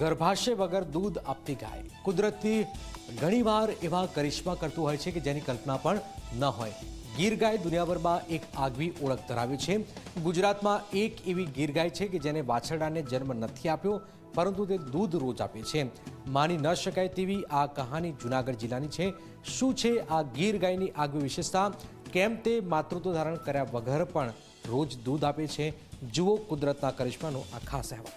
ગર્ભાશય વગર દૂધ આપતી ગાય કુદરતથી ઘણીવાર એવા કરિશ્મા કરતું હોય છે કે જેની કલ્પના પણ ન હોય. ગીર ગાય દુનિયાભરમાં એક આગવી ઓળખ ધરાવે છે. ગુજરાતમાં એક એવી ગીર ગાય છે કે જેને વાછરડાને જન્મ નથી આપ્યો, પરંતુ તે દૂધ રોજ આપે છે. માની ન શકાય તેવી આ કહાની જૂનાગઢ જિલ્લાની છે. શું છે આ ગીર ગાયની આગવી વિશેષતા? કેમ તે માતૃત્વ ધારણ કર્યા વગર પણ રોજ દૂધ આપે છે? જુઓ કુદરતના કરિશ્માનો આ ખાસ અહેવાલ.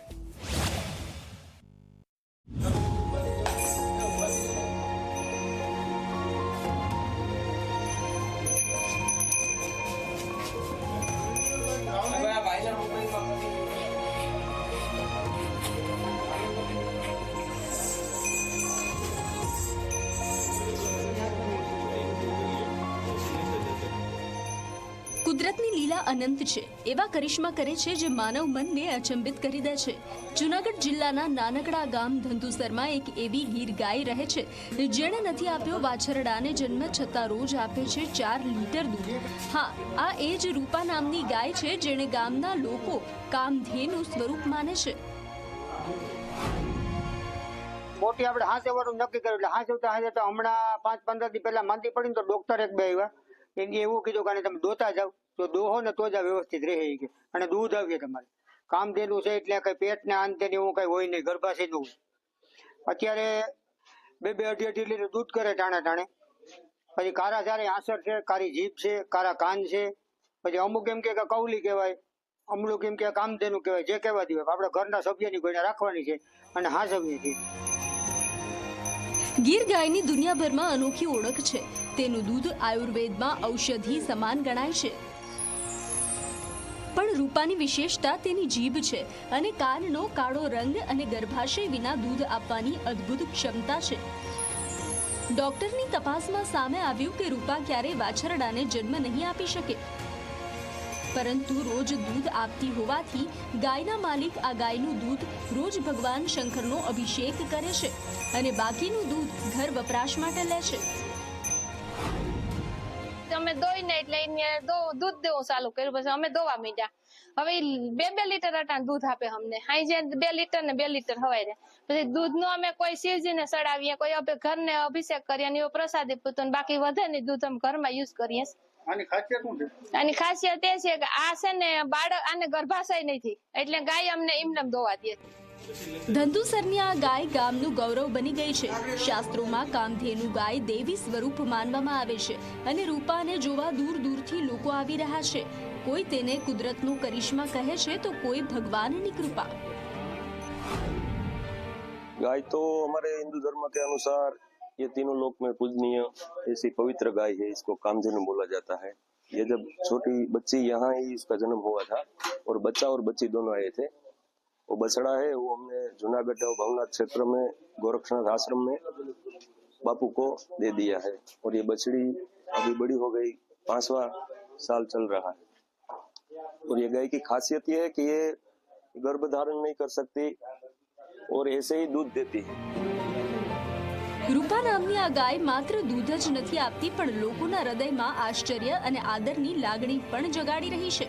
કુદરતની લીલા અનંત છે. એવા કરિશ્મા કરે છે જે માનવ મનને અચંબિત કરી દે છે. જૂનાગઢ જિલ્લાના નાનકડા ગામ ધંધુસરમાં એક એવી ગીર ગાય રહે છે જેણે નથી આપ્યો વાછરડાને જન્મ, છતાં રોજ આપે છે 4 લીટર દૂધ. હા, આ એ જ રૂપા નામની ગાય છે જેણે ગામના લોકો કામધેનું સ્વરૂપ માને છે. મોટી આપણે હાંસવાનું નક્કી કર્યું એટલે હાંસવતા હમણાં 5-15 દી પહેલા માંદી પડી ને તો ડોક્ટર એક બે આવ્યા. એને એવું કીધું કે તમે દોતા જાવ તો દોહો ને તો જ વ્યવસ્થિત રહે કે અને દૂધ આવીએ તમારે કામધેનું છે એટલે કઈ પેટ ને અંતે એવું કઈ હોય નહીં, ગર્ભાશય નું. અત્યારે 2-2 લીટર દૂધ કરે ટાણે. પછી કારા ચારે આંસર છે, કારી જીભ છે, કારા કાન છે. પછી અમુક એમ કે કવલી કહેવાય, અમુક એમ કે કામધેનું કહેવાય, જે કહેવા દે આપણે ઘરના સભ્યની કોઈને રાખવાની છે અને હાંસવીએ છીએ. ગીર ગાયની દુનિયાભરમાં અનોખી ઓળખ છે. તેનું દૂધ આયુર્વેદમાં ઔષધિ સમાન ગણાય છે. પણ રૂપાની વિશેષતા તેની જીભ છે અને કાનનો કાળો રંગ અને ગર્ભાશય વિના દૂધ આપવાની અદ્ભુત ક્ષમતા છે. ડોક્ટરની તપાસમાં સામે આવ્યું કે રૂપા ક્યારેય વાછરડાને જન્મ નહીં આપી શકે, પરંતુ રોજ દૂધ આપતી હોવાથી ગાયના માલિક આ ગાયનું દૂધ રોજ ભગવાન શંકરનો અભિષેક કરે છે અને બાકીનું દૂધ ઘર વપરાશ માટે લે છે. અમે દોઈને એટલે એને દૂધ દેવું ચાલુ કર્યું. પછી અમે દોવા મીડ્યા. હવે 2-2 લીટર અટાણ દૂધ આપે અમને. હાઈ જે 2 લીટર ને 2 લીટર હવાય. પછી દૂધ નો અમે કોઈ શિવજીને ચડાવીએ, કોઈ ઘરને અભિષેક કરીએ અને એવો પ્રસાદી પૂતો, બાકી વધે ને દૂધ અમે ઘરમાં યુઝ કરીએ. આની ખાસિયત એ છે કે આ છે ને બાળક આને ગર્ભાશય નથી એટલે ગાય અમને એમને દોવા દે. ધંધુસરની આ ગાય ગામનું ગૌરવ બની ગઈ છે. શાસ્ત્રોમાં કામધેનુ ગાય દેવી સ્વરૂપ માનવામાં આવે છે અને રૂપાને જોવા દૂર દૂરથી લોકો આવી રહ્યા છે. કોઈ તેને કુદરતનો કરિશ્મા કહે છે તો કોઈ ભગવાનની कृपा. गाय तो हमारे हिंदू धर्म के अनुसार ये तीनों लोक में पूजनीय ऐसी पवित्र गाय है. इसको कामधेनु बोला जाता है. ये जब छोटी बच्ची यहाँ ही इसका जन्म हुआ था और बच्चा और बच्ची दोनों आए थे. वो बछड़ा है वो हमने जूनागढ़ और भवनाथ क्षेत्र में गोरक्षनाथ आश्रम में बापू को दे दिया है और ये बछड़ी अभी बड़ी हो गई, 5वां साल चल रहा है. और ये गाय की खासियत ये है कि ये गर्भ धारण नहीं कर सकती और ऐसे ही दूध देती है. રૂપા નામની આ ગાય માત્ર દૂધ જ નથી આપતી, પણ લોકોના હૃદયમાં આશ્ચર્ય અને આદરની લાગણી પણ જગાડી રહી છે.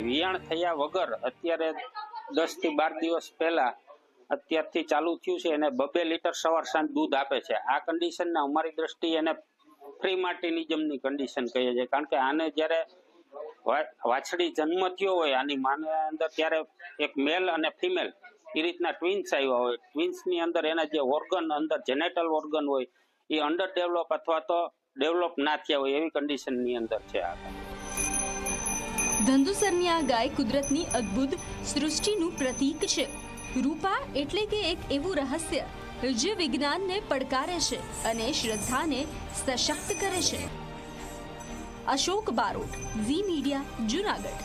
વિયાણ થયા વગર અત્યારે 10 થી 12 દિવસ પહેલા અત્યારથી ચાલુ થયું છે અને 2-2 લીટર સવાર સાંજ દૂધ આપે છે. આ કન્ડિશનને અમારી દ્રષ્ટિએ એને ફ્રી માર્ટિનિઝમની કન્ડિશન કહીએ છીએ. કારણ કે આને જ્યારે વાછડી જન્મ થયો હોય આની માને અંદર ત્યારે એક મેલ અને ફિમેલ એ રીતના ટ્વિન્સ આવ્યા હોય. ટ્વિન્સની અંદર એના જે ઓર્ગન અંદર જેનેટલ ઓર્ગન હોય એ અંડર ડેવલપ અથવા તો ડેવલપ ના થયા હોય એવી કન્ડિશનની અંદર છે આ. ધંધુસરની આ ગાય કુદરતની અદ્ભુત સૃષ્ટિનું પ્રતીક છે. રૂપા એટલે કે એક એવું રહસ્ય જે વિજ્ઞાનને પડકારે છે અને શ્રદ્ધાને સશક્ત કરે છે. અશોક બારોટ, ઝી મીડિયા, જૂનાગઢ.